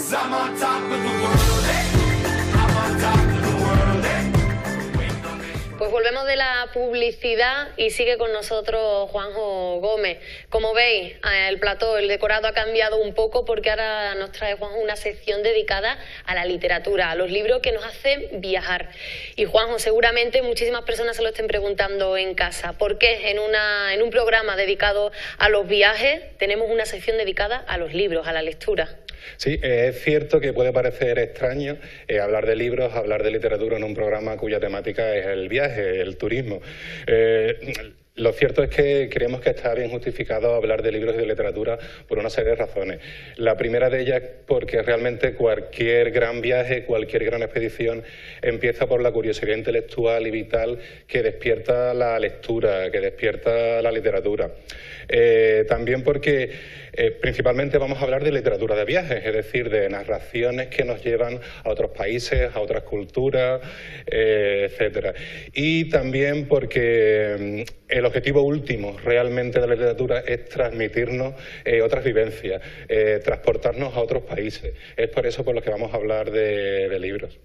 I'm on top of the world, I'm on top of the world, Pues volvemos de la publicidad y sigue con nosotros Juanjo Gómez. Como veis, el plató, el decorado ha cambiado un poco porque ahora nos trae Juanjo una sección dedicada a la literatura, a los libros que nos hacen viajar. Y Juanjo, seguramente muchísimas personas se lo estén preguntando en casa. ¿Por qué en un programa dedicado a los viajes tenemos una sección dedicada a los libros, a la lectura? Sí, es cierto que puede parecer extraño hablar de libros, hablar de literatura en un programa cuya temática es el viaje, el turismo. Lo cierto es que creemos que está bien justificado hablar de libros y de literatura por una serie de razones. La primera de ellas porque realmente cualquier gran viaje, cualquier gran expedición empieza por la curiosidad intelectual y vital que despierta la lectura, que despierta la literatura. También porque principalmente vamos a hablar de literatura de viajes, es decir, de narraciones que nos llevan a otros países, a otras culturas, etcétera. Y también porque el objetivo último realmente de la literatura es transmitirnos otras vivencias, transportarnos a otros países. Es por eso por lo que vamos a hablar de libros.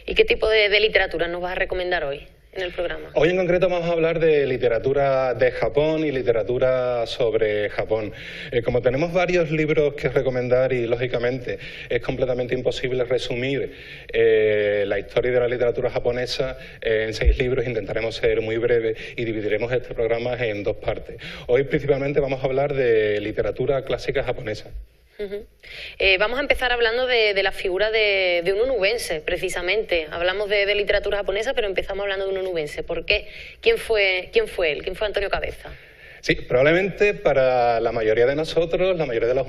¿Y qué tipo de literatura nos vas a recomendar hoy en el programa? Hoy en concreto vamos a hablar de literatura de Japón y literatura sobre Japón. Como tenemos varios libros que recomendar y, lógicamente, es completamente imposible resumir la historia de la literatura japonesa en 6 libros, intentaremos ser muy breves y dividiremos este programa en 2 partes. Hoy principalmente vamos a hablar de literatura clásica japonesa. Vamos a empezar hablando de la figura de un onubense, precisamente. Hablamos de literatura japonesa, pero empezamos hablando de un onubense. ¿Por qué? ¿Quién fue él? ¿Quién fue Antonio Cabeza? Sí, probablemente para la mayoría de nosotros, la mayoría de los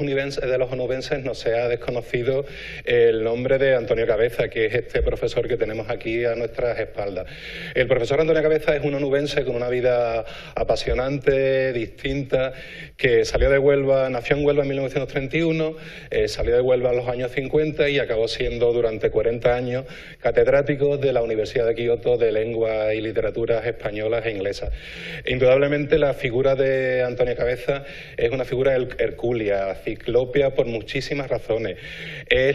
onubenses, no sea desconocido el nombre de Antonio Cabeza, que es este profesor que tenemos aquí a nuestras espaldas. El profesor Antonio Cabeza es un onubense con una vida apasionante, distinta, que nació en Huelva en 1931, salió de Huelva en los años 50 y acabó siendo durante 40 años catedrático de la Universidad de Kioto de Lengua y Literaturas Españolas e Inglesas. Indudablemente la figura de Antonio Cabeza es una figura hercúlea, ciclópea por muchísimas razones. Es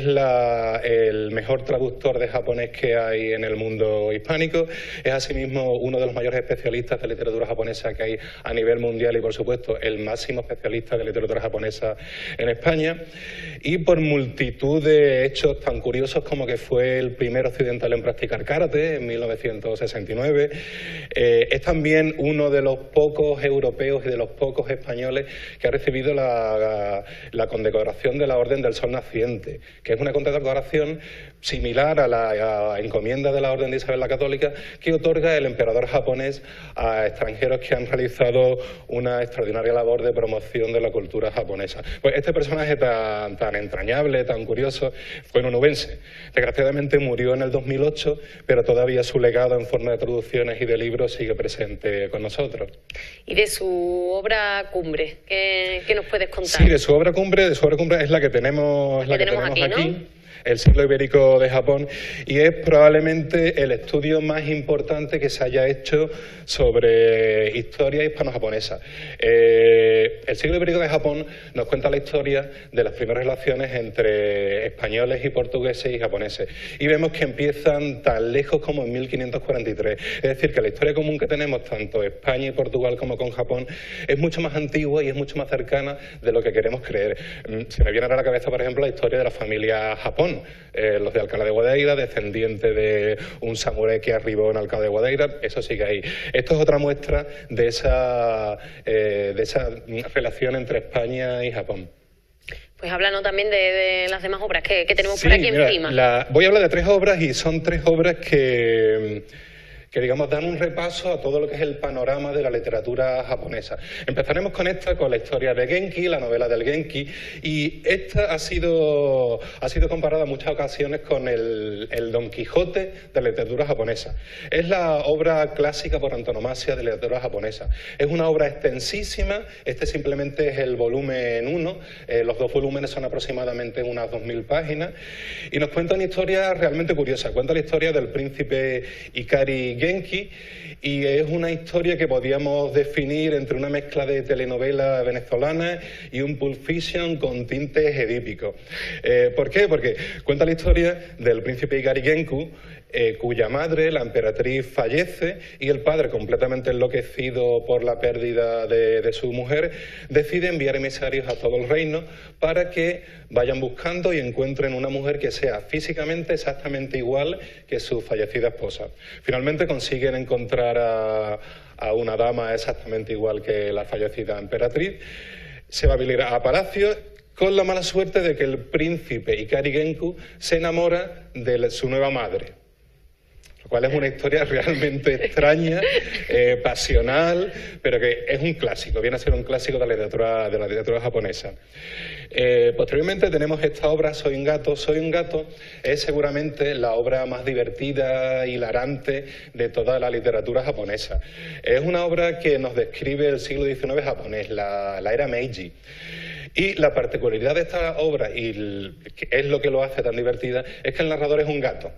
el mejor traductor de japonés que hay en el mundo hispánico, es asimismo uno de los mayores especialistas de literatura japonesa que hay a nivel mundial y, por supuesto, el máximo especialista de literatura japonesa en España, y por multitud de hechos tan curiosos como que fue el primer occidental en practicar karate en 1969. Es también uno de los pocos europeos y de los pocos españoles que ha recibido la condecoración de la Orden del Sol Naciente, que es una condecoración similar a la encomienda de la Orden de Isabel la Católica que otorga el emperador japonés a extranjeros que han realizado una extraordinaria labor de promoción de la cultura japonesa. Pues este personaje tan entrañable, tan curioso, fue un onubense. Desgraciadamente murió en el 2008, pero todavía su legado en forma de traducciones y de libros sigue presente con nosotros. Y de su obra cumbre, ¿qué nos puedes contar? Sí, de su obra cumbre es la que tenemos, aquí, ¿no? El siglo ibérico de Japón, y es probablemente el estudio más importante que se haya hecho sobre historia hispano-japonesa. El siglo ibérico de Japón nos cuenta la historia de las primeras relaciones entre españoles y portugueses y japoneses, y vemos que empiezan tan lejos como en 1543. Es decir, que la historia común que tenemos tanto España y Portugal como con Japón es mucho más antigua y es mucho más cercana de lo que queremos creer. Se me viene a la cabeza, por ejemplo, la historia de la familia Japón, los de Alcalá de Guadaira, descendiente de un samurái que arribó en Alcalá de Guadaira, eso sigue ahí. Esto es otra muestra de esa relación entre España y Japón. Pues háblanos también de las demás obras que tenemos por aquí encima. Voy a hablar de 3 obras, y son 3 obras que digamos dan un repaso a todo lo que es el panorama de la literatura japonesa. Empezaremos con la historia de Genki, la novela del Genki, y esta ha sido comparada en muchas ocasiones con el Don Quijote de la literatura japonesa. Es la obra clásica por antonomasia de la literatura japonesa. Es una obra extensísima, este simplemente es el volumen 1, los 2 volúmenes son aproximadamente unas 2000 páginas, y nos cuenta una historia realmente curiosa. Cuenta la historia del príncipe Ikari Genki, y es una historia que podíamos definir entre una mezcla de telenovela venezolana y un Pulp Fiction con tintes edípicos. ¿Por qué? Porque cuenta la historia del príncipe Ikari Genku, cuya madre, la emperatriz, fallece y el padre, completamente enloquecido por la pérdida de su mujer, decide enviar emisarios a todo el reino para que vayan buscando y encuentren una mujer que sea físicamente exactamente igual que su fallecida esposa. Finalmente consiguen encontrar a una dama exactamente igual que la fallecida emperatriz. Se va a palacio con la mala suerte de que el príncipe Ikari Genku se enamora de su nueva madre, lo cual es una historia realmente extraña, pasional, pero que es un clásico, viene a ser un clásico de la literatura japonesa. Posteriormente tenemos esta obra, Soy un gato. Soy un gato es seguramente la obra más divertida, hilarante de toda la literatura japonesa. Es una obra que nos describe el siglo XIX japonés, la era Meiji. Y la particularidad de esta obra, y es lo que lo hace tan divertida, es que el narrador es un gato.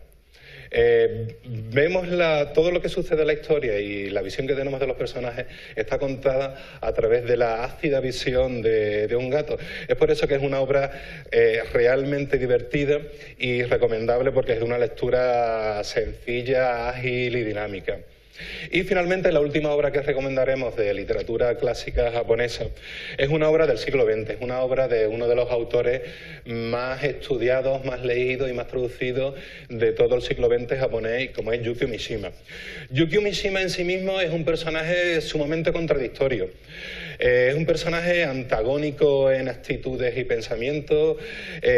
Vemos todo lo que sucede en la historia y la visión que tenemos de los personajes está contada a través de la ácida visión de un gato. Es por eso que es una obra realmente divertida y recomendable, porque es de una lectura sencilla, ágil y dinámica. Y finalmente la última obra que recomendaremos de literatura clásica japonesa es una obra del siglo XX, es una obra de uno de los autores más estudiados, más leídos y más traducidos de todo el siglo XX japonés, como es Yukio Mishima. Yukio Mishima en sí mismo es un personaje sumamente contradictorio. Es un personaje antagónico en actitudes y pensamientos,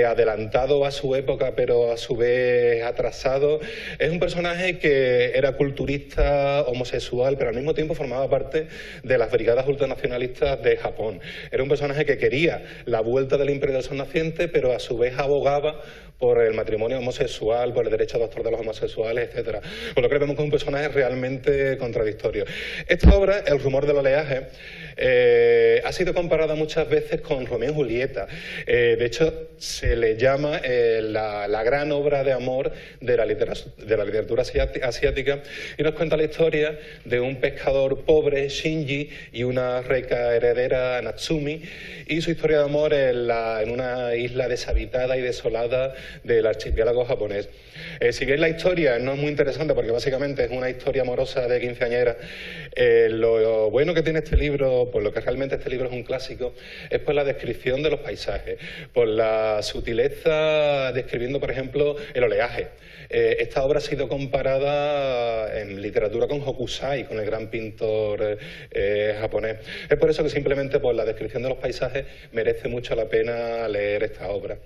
adelantado a su época pero a su vez atrasado. Es un personaje que era culturista, homosexual, pero al mismo tiempo formaba parte de las brigadas ultranacionalistas de Japón. Era un personaje que quería la vuelta del Imperio del Sol Naciente, pero a su vez abogaba por el matrimonio homosexual, por el derecho a doctor de los homosexuales, etc. Por lo que vemos que es un personaje realmente contradictorio. Esta obra, El rumor del oleaje, ha sido comparada muchas veces con Romeo y Julieta. De hecho, se le llama la gran obra de amor de la literatura asiática, y nos cuenta la historia de un pescador pobre, Shinji, y una rica heredera, Natsumi, y su historia de amor en una isla deshabitada y desolada del archipiélago japonés. Si bien la historia no es muy interesante, porque básicamente es una historia amorosa de quinceañera, lo bueno que tiene este libro, por lo que realmente este libro es un clásico, es por la descripción de los paisajes, por la sutileza describiendo, por ejemplo, el oleaje. Esta obra ha sido comparada en literatura con Hokusai, con el gran pintor japonés. Es por eso que simplemente por la descripción de los paisajes merece mucho la pena leer esta obra.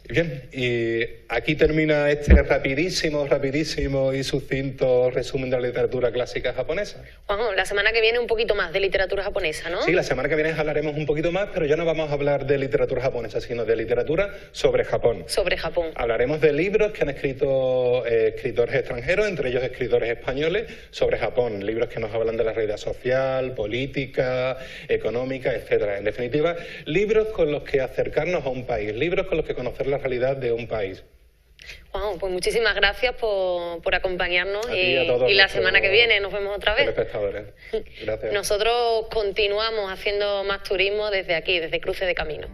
Bien, y aquí termina este rapidísimo y sucinto resumen de la literatura clásica japonesa. Juanjo, la semana que viene un poquito más de literatura japonesa, ¿no? Sí, la semana que viene hablaremos un poquito más, pero ya no vamos a hablar de literatura japonesa, sino de literatura sobre Japón. Sobre Japón. Hablaremos de libros que han escrito escritores extranjeros, entre ellos escritores españoles, sobre Japón. Libros que nos hablan de la realidad social, política, económica, etcétera. En definitiva, libros con los que acercarnos a un país, libros con los que conocer la realidad de un país. Juanjo, pues muchísimas gracias por acompañarnos y la semana que viene nos vemos otra vez. Espectadores. Gracias. Nosotros continuamos haciendo más turismo desde aquí, desde Cruce de Camino.